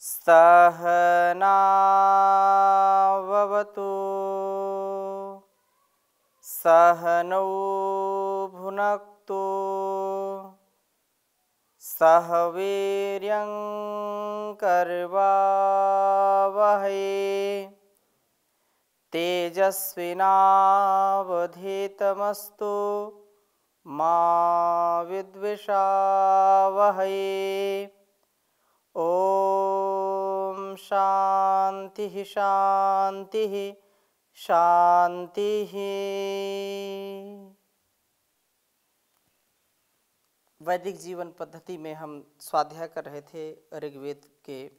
सहनाववतु सहनौ भुनक्तु सह वीर्यं करवावहै तेजस्विनावधीतमस्तु मा विद्विषावहै। ओम शांति शांति शांति। वैदिक जीवन पद्धति में हम स्वाध्याय कर रहे थे ऋग्वेद के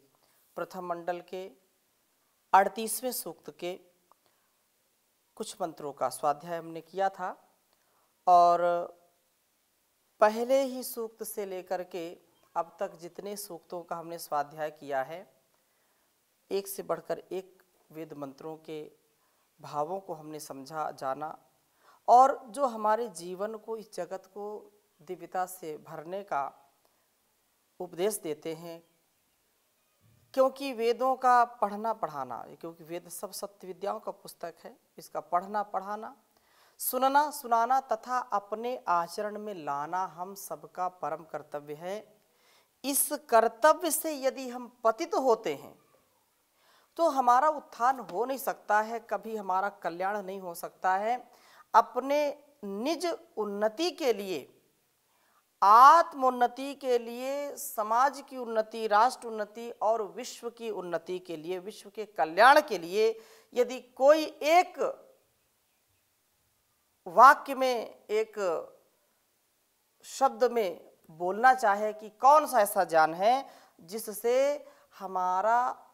प्रथम मंडल के 38वें सूक्त के कुछ मंत्रों का स्वाध्याय हमने किया था और पहले ही सूक्त से लेकर के अब तक जितने सूक्तों का हमने स्वाध्याय किया है, एक से बढ़कर एक वेद मंत्रों के भावों को हमने समझा जाना और जो हमारे जीवन को, इस जगत को दिव्यता से भरने का उपदेश देते हैं। क्योंकि वेदों का पढ़ना पढ़ाना, क्योंकि वेद सब सत्य विद्याओं का पुस्तक है, इसका पढ़ना पढ़ाना, सुनना सुनाना तथा अपने आचरण में लाना हम सबका परम कर्तव्य है। इस कर्तव्य से यदि हम पतित होते हैं तो हमारा उत्थान हो नहीं सकता है, कभी हमारा कल्याण नहीं हो सकता है। अपने निज उन्नति के लिए, आत्मोन्नति के लिए, समाज की उन्नति, राष्ट्र उन्नति और विश्व की उन्नति के लिए, विश्व के कल्याण के लिए यदि कोई एक वाक्य में, एक शब्द में बोलना चाहे कि कौन सा ऐसा ज्ञान है जिससे हमारा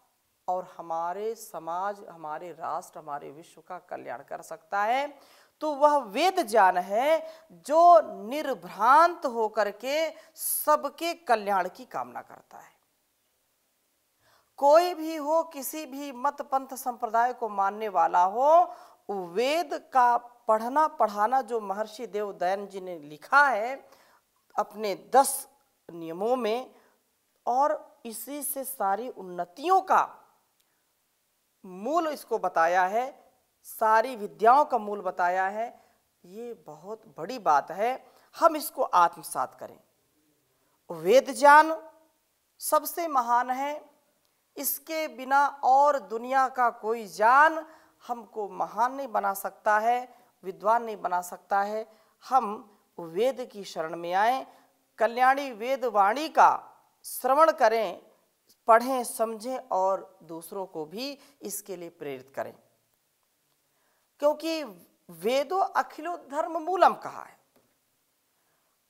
और हमारे समाज, हमारे राष्ट्र, हमारे विश्व का कल्याण कर सकता है, तो वह वेद ज्ञान है जो निर्भ्रांत होकर के सबके कल्याण की कामना करता है। कोई भी हो, किसी भी मत पंथ संप्रदाय को मानने वाला हो, वेद का पढ़ना पढ़ाना जो महर्षि देवदयन जी ने लिखा है अपने 10 नियमों में, और इसी से सारी उन्नतियों का मूल इसको बताया है, सारी विद्याओं का मूल बताया है। ये बहुत बड़ी बात है, हम इसको आत्मसात करें। वेद ज्ञान सबसे महान है, इसके बिना और दुनिया का कोई ज्ञान हमको महान नहीं बना सकता है, विद्वान नहीं बना सकता है। हम वेद की शरण में आए, कल्याणी वेद वाणी का श्रवण करें, पढ़ें, समझें और दूसरों को भी इसके लिए प्रेरित करें। क्योंकि वेदो अखिलो धर्म मूलम कहा है।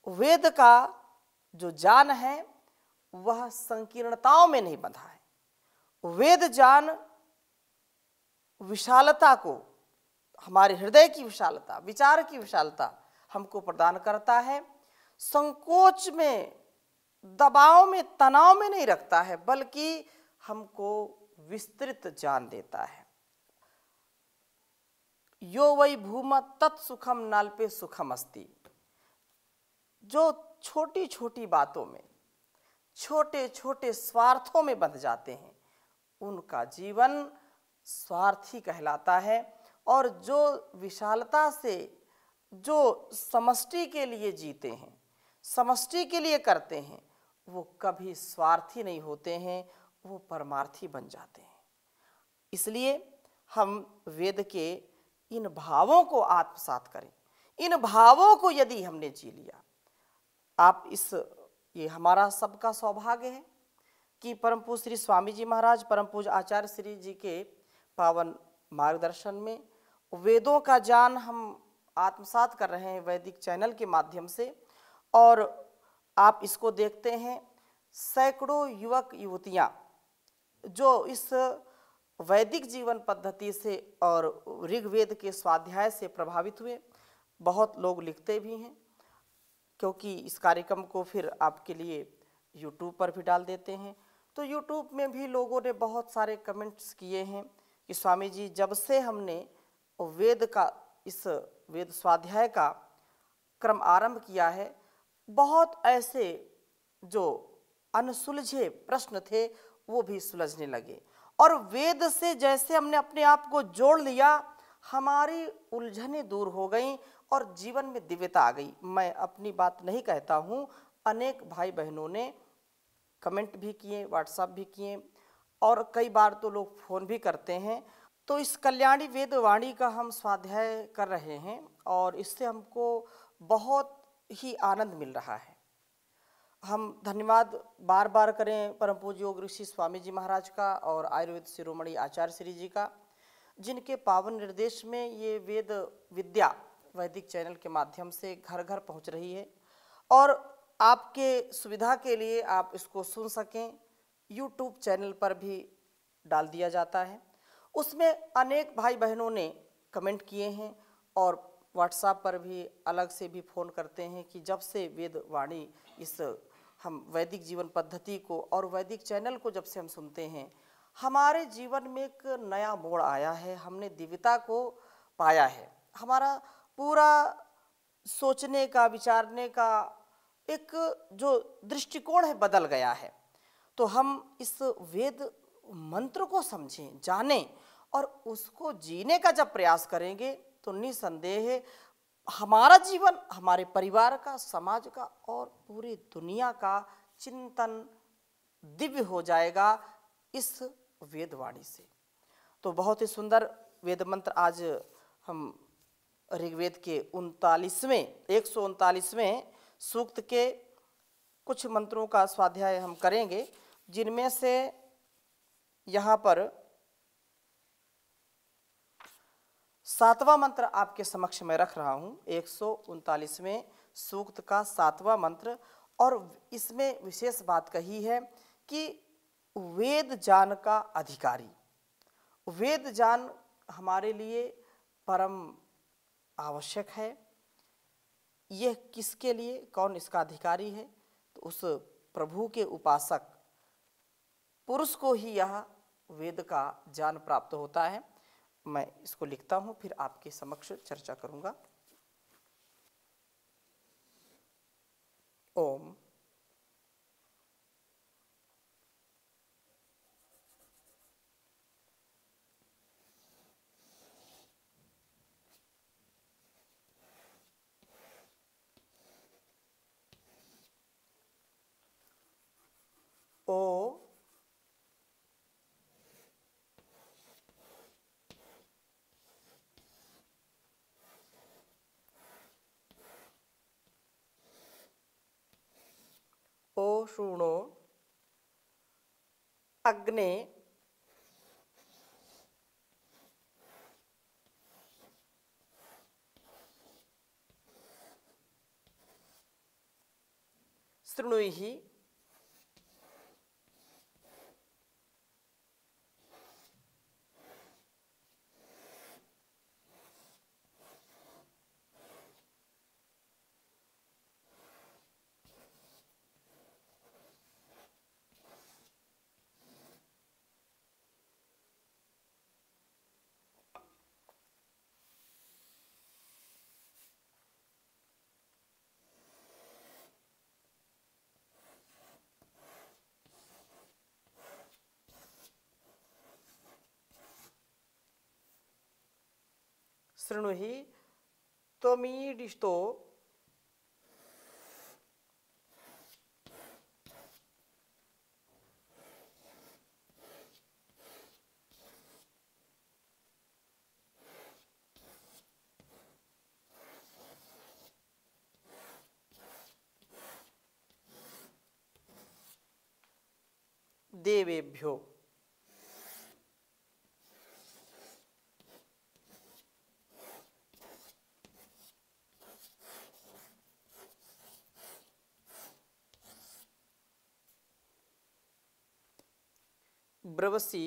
वेद का जो ज्ञान है वह संकीर्णताओं में नहीं बंधा है। वेद ज्ञान विशालता को, हमारे हृदय की विशालता, विचार की विशालता हमको प्रदान करता है। संकोच में, दबाव में, तनाव में नहीं रखता है, बल्कि हमको विस्तृत ज्ञान देता है। यो वै भूम तत्सुखम नाल्पे सुखम अस्ति। जो छोटी छोटी बातों में, छोटे छोटे स्वार्थों में बंध जाते हैं, उनका जीवन स्वार्थी कहलाता है। और जो विशालता से, जो समष्टि के लिए जीते हैं, समष्टि के लिए करते हैं, वो कभी स्वार्थी नहीं होते हैं, वो परमार्थी बन जाते हैं। इसलिए हम वेद के इन भावों को आत्मसात करें। इन भावों को यदि हमने जी लिया, ये हमारा सबका सौभाग्य है कि परम पूज्य श्री स्वामी जी महाराज, परम पूज्य आचार्य श्री जी के पावन मार्गदर्शन में वेदों का ज्ञान हम आत्मसात कर रहे हैं वैदिक चैनल के माध्यम से। और आप इसको देखते हैं, सैकड़ों युवक युवतियां जो इस वैदिक जीवन पद्धति से और ऋग्वेद के स्वाध्याय से प्रभावित हुए। बहुत लोग लिखते भी हैं, क्योंकि इस कार्यक्रम को फिर आपके लिए YouTube पर भी डाल देते हैं। तो YouTube में भी लोगों ने बहुत सारे कमेंट्स किए हैं कि स्वामी जी, जब से हमने वेद का, इस वेद स्वाध्याय का क्रम आरंभ किया है, बहुत ऐसे जो अनसुलझे प्रश्न थे वो भी सुलझने लगे। और वेद से जैसे हमने अपने आप को जोड़ लिया, हमारी उलझनें दूर हो गईं और जीवन में दिव्यता आ गई। मैं अपनी बात नहीं कहता हूँ, अनेक भाई बहनों ने कमेंट भी किए, व्हाट्सएप भी किए, और कई बार तो लोग फ़ोन भी करते हैं। तो इस कल्याणी वेद वाणी का हम स्वाध्याय कर रहे हैं और इससे हमको बहुत ही आनंद मिल रहा है। हम धन्यवाद बार बार करें परम पूज्य योग ऋषि स्वामी जी महाराज का और आयुर्वेद शिरोमणि आचार्य श्री जी का, जिनके पावन निर्देश में ये वेद विद्या वैदिक चैनल के माध्यम से घर घर पहुंच रही है और आपके सुविधा के लिए आप इसको सुन सकें। यूट्यूब चैनल पर भी डाल दिया जाता है, उसमें अनेक भाई बहनों ने कमेंट किए हैं और व्हाट्सएप पर भी अलग से भी फ़ोन करते हैं कि जब से वेद वाणी इस हम वैदिक जीवन पद्धति को और वैदिक चैनल को जब से हम सुनते हैं, हमारे जीवन में एक नया मोड़ आया है, हमने दिव्यता को पाया है। हमारा पूरा सोचने का, विचारने का एक जो दृष्टिकोण है बदल गया है। तो हम इस वेद मंत्र को समझें, जानें और उसको जीने का जब प्रयास करेंगे तो निसंदेह हमारा जीवन, हमारे परिवार का, समाज का और पूरी दुनिया का चिंतन दिव्य हो जाएगा इस वेदवाणी से। तो बहुत ही सुंदर वेद मंत्र आज हम ऋग्वेद के 139वें सूक्त के कुछ मंत्रों का स्वाध्याय हम करेंगे, जिनमें से यहाँ पर 7वां मंत्र आपके समक्ष में रख रहा हूँ। 139वें सूक्त का 7वां मंत्र, और इसमें विशेष बात कही है कि वेद जान का अधिकारी। वेद जान हमारे लिए परम आवश्यक है। यह किसके लिए, कौन इसका अधिकारी है? तो उस प्रभु के उपासक पुरुष को ही यह वेद का ज्ञान प्राप्त होता है। मैं इसको लिखता हूँ, फिर आपके समक्ष चर्चा करूँगा। ओम ओ ओ शृणो अग्ने शृणुहि शृणुहि त्वमीडिष्टो देवेभ्यो। ब्रवसि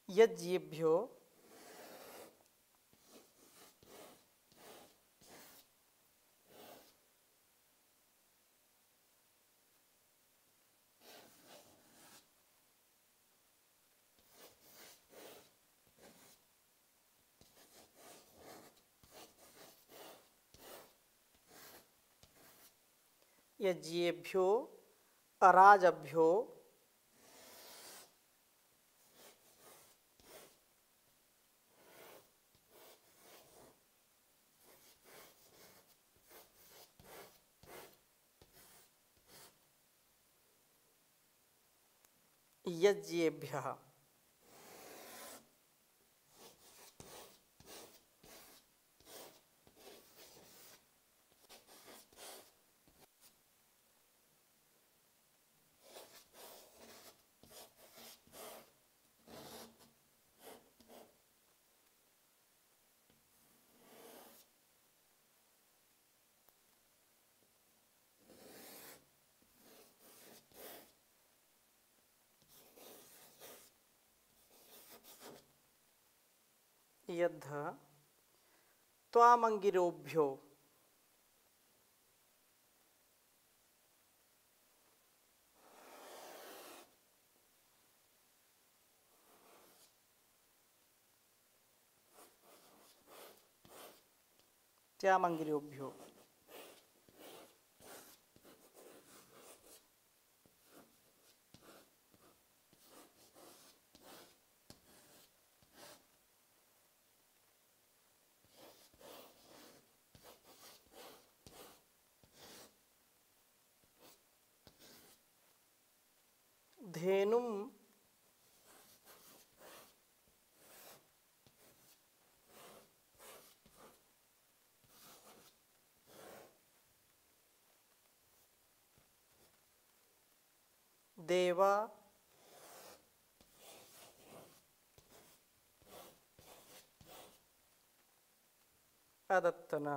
यज्ञेभ्यो यज्ञेभ्यो अराजभ्यो यज्ञेभ्यः यद्ध त्वामंगिरोभ्यो त्यामंगिरोभ्यो धेनुम देवा अदत्तना।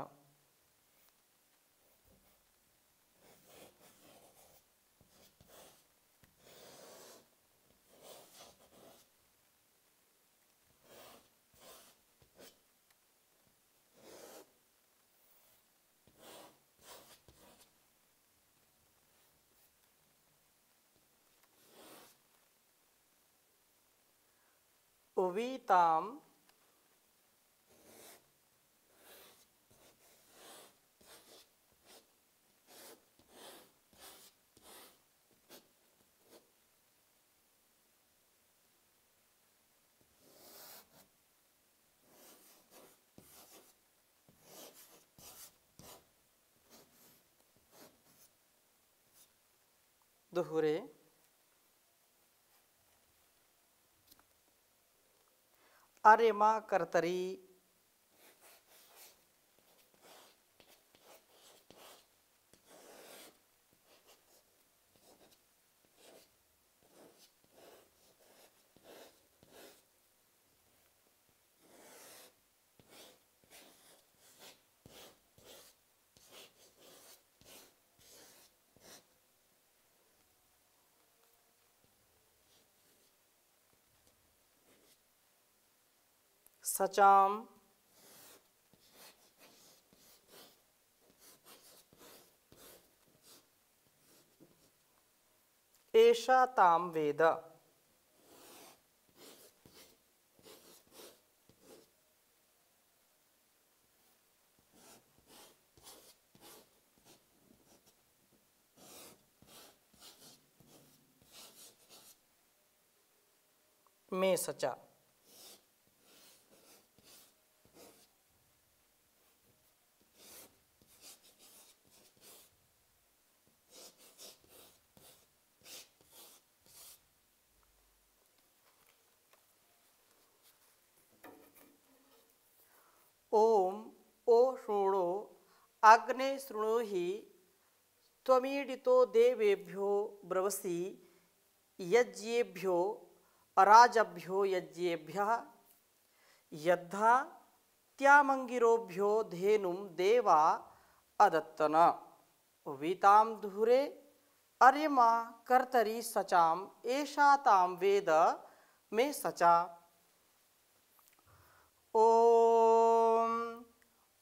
उवीताम दुहुरे आर्यमा कर्तरी सचाम एषा ताम वेद। में सचा ओम ओ शृणो अग्ने शृणुहि त्वमीडितो देवेभ्यो ब्रवसि यज्ञेभ्यो अराजभ्यो यज्ञेभ्यः यद्धा त्यामंगिरोभ्यो धेनुम देवा अदत्तन। वीताम दुहुरे अर्यमा कर्तरी सचाम एषा ताम वेद में सचा। ओम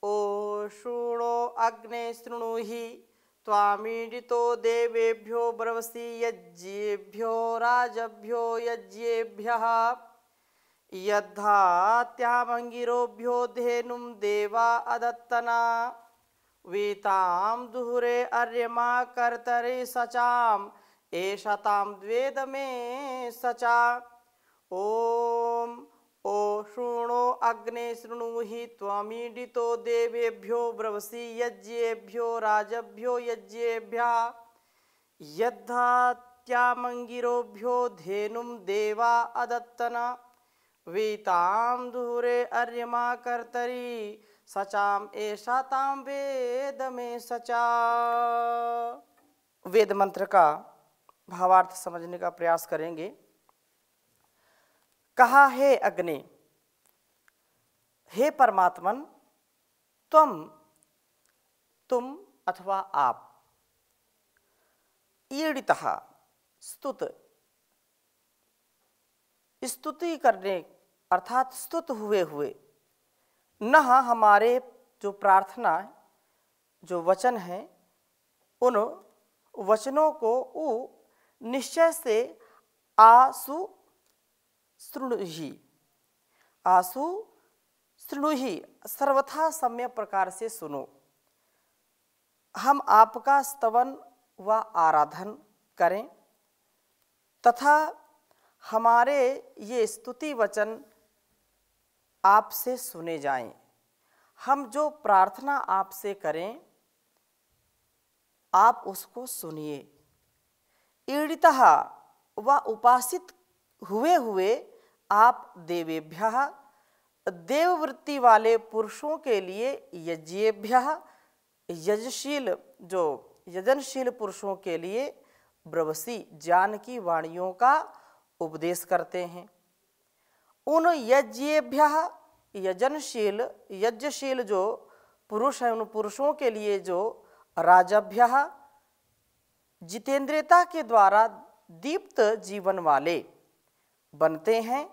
ओ शृणो अग्ने शृणुहि त्वामीडितो देवेभ्यो ब्रवसि यज्ञेभ्यो राजभ्यो यज्ञेभ्यः यद्धा त्यामंगिरोभ्यो धेनुम देवा अदत्तना। वीताम दुहुरे अर्यमा कर्तरे सचाम एषताम द्वेद में सचा। ओम ओ शृणो अग्ने शृणुहि त्वमीडितो देवेभ्यो ब्रवसि यज्ञेभ्यो राजभ्यो यज्ञेभ्यः यद्धात्यामंगिरोभ्यो धेनुं देवा अदत्तना वीताम दुहुरे अर्यमा कर्तरी सचाम एषा ताम वेद में सचा। वेद मंत्र का भावार्थ समझने का प्रयास करेंगे। कहा हे अग्नि, हे परमात्मन, तुम अथवा आप, ईडितः स्तुति करने अर्थात स्तुत हुए हुए, न हमारे जो प्रार्थना जो वचन हैं उन वचनों को निश्चय से आसु शृणुहि सर्वथा सम्यक प्रकार से सुनो। हम आपका स्तवन व आराधन करें तथा हमारे ये स्तुति वचन आपसे सुने जाएं। हम जो प्रार्थना आपसे करें आप उसको सुनिए। ईडितः व उपासित हुए हुए आप देवेभ्यः देववृत्ति वाले पुरुषों के लिए यज्ञेभ्यः यजशील जो यजनशील पुरुषों के लिए ब्रवसी ज्ञान की वाणियों का उपदेश करते हैं। उन यज्ञेभ्यः यजनशील यज्ञशील जो पुरुष हैं उन पुरुषों के लिए जो राजभ्यः जितेंद्रियता के द्वारा दीप्त जीवन वाले बनते हैं,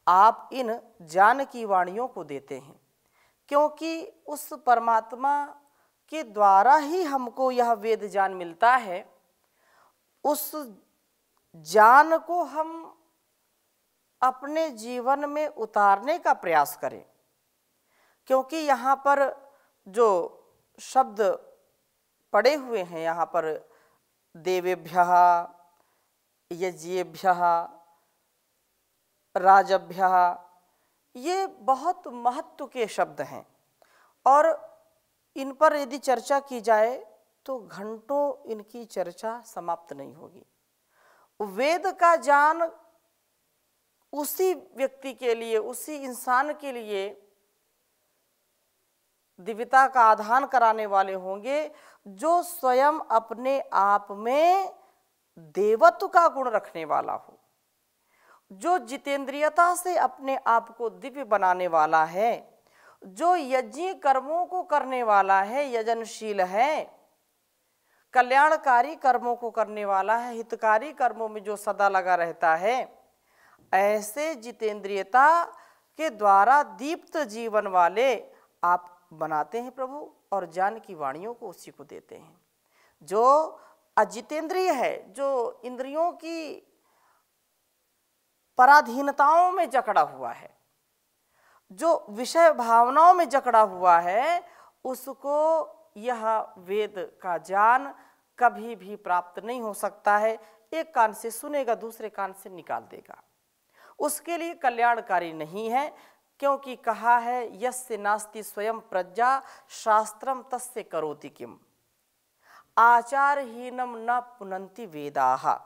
आप इन ज्ञान की वाणियों को देते हैं। क्योंकि उस परमात्मा के द्वारा ही हमको यह वेद ज्ञान मिलता है, उस ज्ञान को हम अपने जीवन में उतारने का प्रयास करें। क्योंकि यहाँ पर जो शब्द पड़े हुए हैं, यहाँ पर देवेभ्यः यज्ञेभ्यः राजभ्यः, ये बहुत महत्व के शब्द हैं और इन पर यदि चर्चा की जाए तो घंटों इनकी चर्चा समाप्त नहीं होगी। वेद का ज्ञान उसी व्यक्ति के लिए, उसी इंसान के लिए दिव्यता का आधान कराने वाले होंगे जो स्वयं अपने आप में देवत्व का गुण रखने वाला हो, जो जितेंद्रियता से अपने आप को दिव्य बनाने वाला है, जो यज्ञ कर्मों को करने वाला है, यजनशील है, कल्याणकारी कर्मों को करने वाला है, हितकारी कर्मों में जो सदा लगा रहता है, ऐसे जितेंद्रियता के द्वारा दीप्त जीवन वाले आप बनाते हैं प्रभु, और ज्ञान की वाणियों को उसी को देते हैं। जो अजितेंद्रिय है, जो इंद्रियों की पराधीनताओं में जकड़ा हुआ है, जो विषय भावनाओं में जकड़ा हुआ है, उसको यह वेद का ज्ञान कभी भी प्राप्त नहीं हो सकता है। एक कान से सुनेगा, दूसरे कान से निकाल देगा, उसके लिए कल्याणकारी नहीं है। क्योंकि कहा है यस्य नास्ति स्वयं प्रज्ञा शास्त्रम तस्य करोति किम, आचारहीनम न पुनन्ति वेदाः।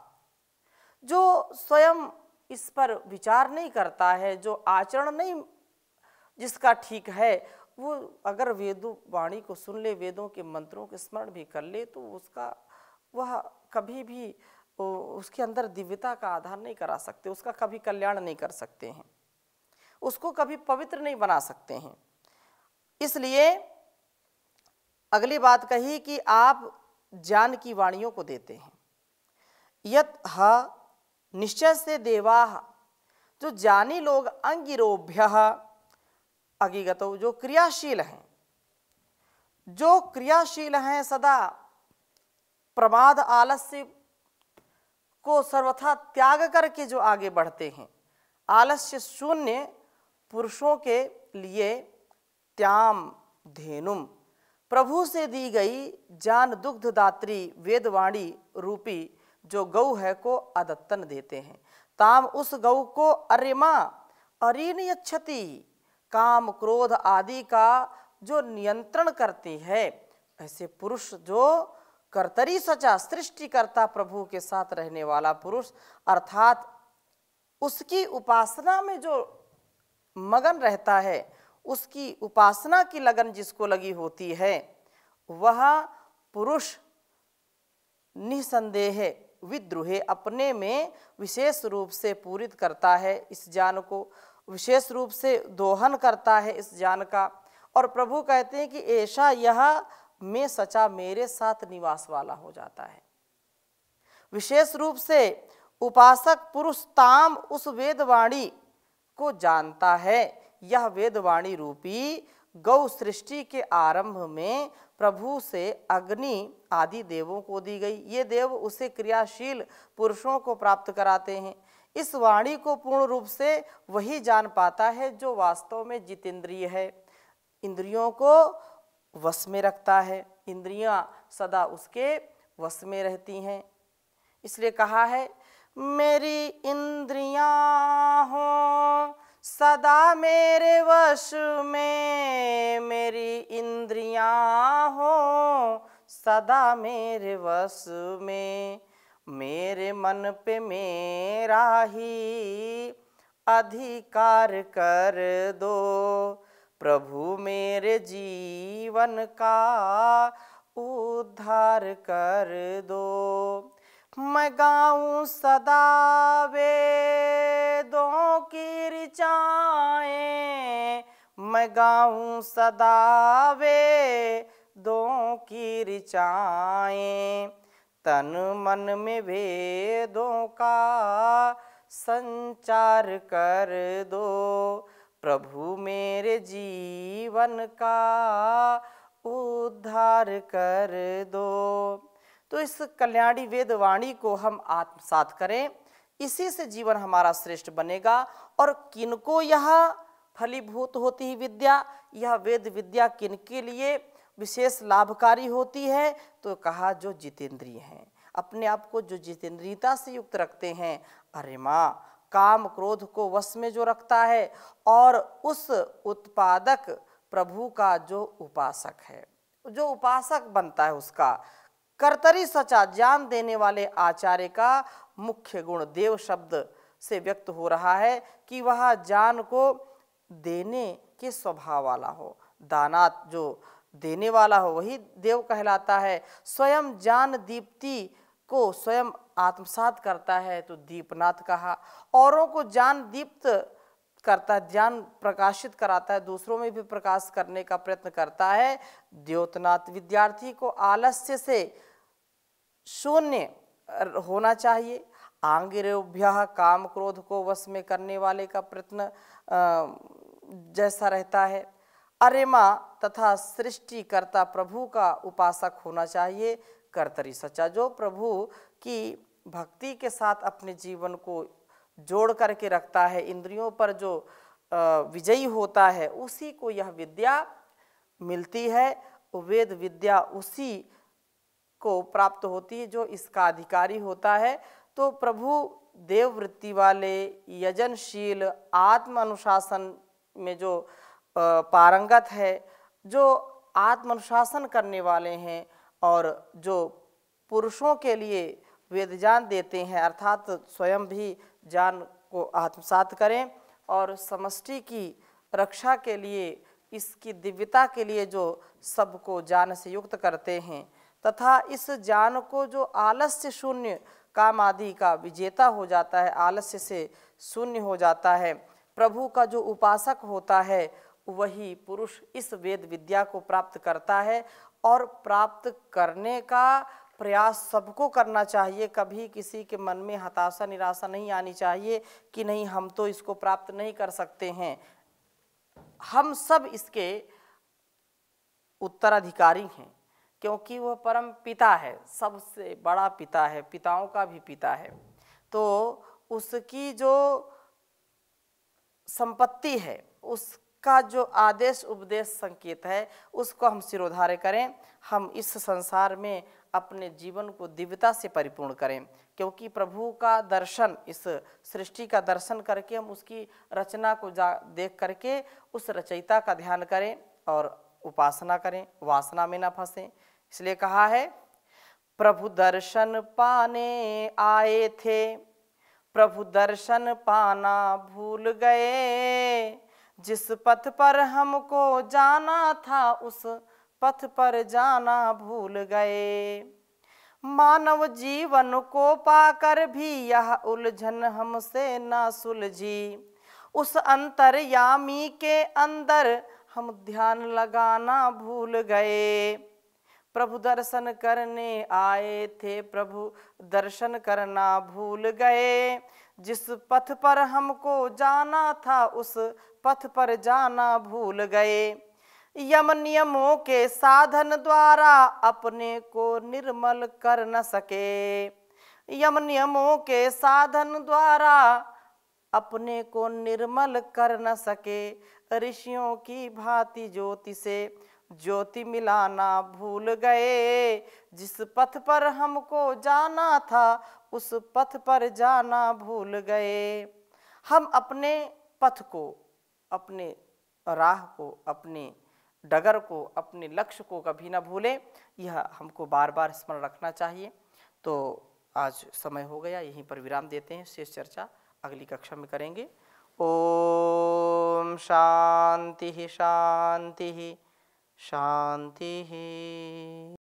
जो स्वयं इस पर विचार नहीं करता है, जो आचरण नहीं जिसका ठीक है, वो अगर वेदों वाणी को सुन ले, वेदों के मंत्रों के स्मरण भी कर ले, तो उसका वह कभी भी उसके अंदर दिव्यता का आधार नहीं करा सकते, उसका कभी कल्याण नहीं कर सकते हैं, उसको कभी पवित्र नहीं बना सकते हैं। इसलिए अगली बात कही कि आप ज्ञान की वाणियों को देते हैं। यत ह निश्चय से देवाः, जो ज्ञानी लोग अंगिरोभ्यः अगिगतो, जो क्रियाशील हैं, जो क्रियाशील हैं, सदा प्रमाद आलस्य को सर्वथा त्याग करके जो आगे बढ़ते हैं, आलस्य शून्य पुरुषों के लिए त्याम धेनुम प्रभु से दी गई जान दुग्धदात्री वेदवाणी रूपी जो गौ है को अदत्तन देते हैं। ताम उस गौ को अरिमा अरीन यच्छति, काम क्रोध आदि का जो नियंत्रण करती है। ऐसे पुरुष जो कर्तरी सचा सृष्टिकर्ता प्रभु के साथ रहने वाला पुरुष, अर्थात उसकी उपासना में जो मगन रहता है, उसकी उपासना की लगन जिसको लगी होती है, वह पुरुष निसंदेह विद्रोहे अपने में विशेष रूप से पूरित करता है, इस ज्ञान को विशेष रूप से दोहन करता है इस ज्ञान का। और प्रभु कहते हैं कि ऐसा यह मैं सचा मेरे साथ निवास वाला हो जाता है। विशेष रूप से उपासक पुरुष ताम उस वेदवाणी को जानता है। यह वेदवाणी रूपी गौ सृष्टि के आरंभ में प्रभु से अग्नि आदि देवों को दी गई। ये देव उसे क्रियाशील पुरुषों को प्राप्त कराते हैं। इस वाणी को पूर्ण रूप से वही जान पाता है जो वास्तव में जितेंद्रिय है, इंद्रियों को वश में रखता है, इंद्रियां सदा उसके वश में रहती हैं। इसलिए कहा है, मेरी इंद्रियां हो सदा मेरे वश में, मेरी इंद्रियां हो सदा मेरे वश में, मेरे मन पे मेरा ही अधिकार कर दो, प्रभु मेरे जीवन का उद्धार कर दो। मैं गाऊं सदा वेदों की ऋचाएं, मैं गाऊं सदा वेदों की ऋचाएं, तन मन में वेदों का संचार कर दो, प्रभु मेरे जीवन का उद्धार कर दो। तो इस कल्याणी वेदवाणी को हम आत्मसात करें, इसी से जीवन हमारा श्रेष्ठ बनेगा। और किनको यह फलीभूत होती है विद्या, यह वेद विद्या किनके लिए विशेष लाभकारी होती है? तो कहा जो जितेंद्रिय हैं, अपने आप को जो जितेंद्रियता से युक्त रखते हैं। अरे माँ, काम क्रोध को वश में जो रखता है और उस उत्पादक प्रभु का जो उपासक है, जो उपासक बनता है, उसका कर्तरी सचा ज्ञान देने वाले आचार्य का मुख्य गुण देव शब्द से व्यक्त हो रहा है कि वह ज्ञान को देने के स्वभाव वाला हो। दानात जो देने वाला हो वही देव कहलाता है। स्वयं ज्ञान दीप्ति को स्वयं आत्मसात करता है तो दीपनाथ कहा। औरों को ज्ञान दीप्त करता है, ज्ञान प्रकाशित कराता है, दूसरों में भी प्रकाश करने का प्रयत्न करता है, द्योतनाथ। विद्यार्थी को आलस्य से शून्य होना चाहिए। आंगिरेभ्यः, काम क्रोध को वश में करने वाले का प्रयत्न जैसा रहता है। अरेमा तथा सृष्टिकर्ता प्रभु का उपासक होना चाहिए। कर्तरी सचा, जो प्रभु की भक्ति के साथ अपने जीवन को जोड़ करके रखता है, इंद्रियों पर जो विजयी होता है, उसी को यह विद्या मिलती है। वेद विद्या उसी को प्राप्त होती है जो इसका अधिकारी होता है। तो प्रभु देववृत्ति वाले, यजनशील, आत्म अनुशासन में जो पारंगत है, जो आत्म अनुशासन करने वाले हैं और जो पुरुषों के लिए वेद ज्ञान देते हैं, अर्थात स्वयं भी ज्ञान को आत्मसात करें और समष्टि की रक्षा के लिए, इसकी दिव्यता के लिए जो सबको ज्ञान से युक्त करते हैं, तथा इस ज्ञान को जो आलस्य शून्य काम आदि का विजेता हो जाता है, आलस्य से शून्य हो जाता है, प्रभु का जो उपासक होता है, वही पुरुष इस वेद विद्या को प्राप्त करता है। और प्राप्त करने का प्रयास सबको करना चाहिए। कभी किसी के मन में हताशा निराशा नहीं आनी चाहिए कि नहीं, हम तो इसको प्राप्त नहीं कर सकते हैं। हम सब इसके उत्तराधिकारी हैं, क्योंकि वह परम पिता है, सबसे बड़ा पिता है, पिताओं का भी पिता है। तो उसकी जो संपत्ति है, उस का जो आदेश उपदेश संकेत है उसको हम सिरोधार्य करें, हम इस संसार में अपने जीवन को दिव्यता से परिपूर्ण करें। क्योंकि प्रभु का दर्शन, इस सृष्टि का दर्शन करके हम उसकी रचना को देख करके उस रचयिता का ध्यान करें और उपासना करें, वासना में ना फंसें। इसलिए कहा है, प्रभु दर्शन पाने आए थे, प्रभु दर्शन पाना भूल गए, जिस पथ पर हमको जाना था उस पथ पर जाना भूल गए। मानव जीवन को पाकर भी यह उलझन हमसे ना सुलझी, उस अंतर्यामी के अंदर हम ध्यान लगाना भूल गए। प्रभु दर्शन करने आए थे, प्रभु दर्शन करना भूल गए, जिस पथ पर हमको जाना था उस पथ पर जाना भूल गए। यम नियमों के साधन द्वारा अपने को निर्मल कर न सके, यम नियमों के साधन द्वारा अपने को निर्मल कर न सके। ऋषियों की भांति ज्योति से ज्योति मिलाना भूल गए, जिस पथ पर हमको जाना था उस पथ पर जाना भूल गए। हम अपने पथ को, अपने राह को, अपने डगर को, अपने लक्ष्य को कभी ना भूलें, यह हमको बार बार स्मरण रखना चाहिए। तो आज समय हो गया, यहीं पर विराम देते हैं, शेष चर्चा अगली कक्षा में करेंगे। ओम शांति शांति शांति।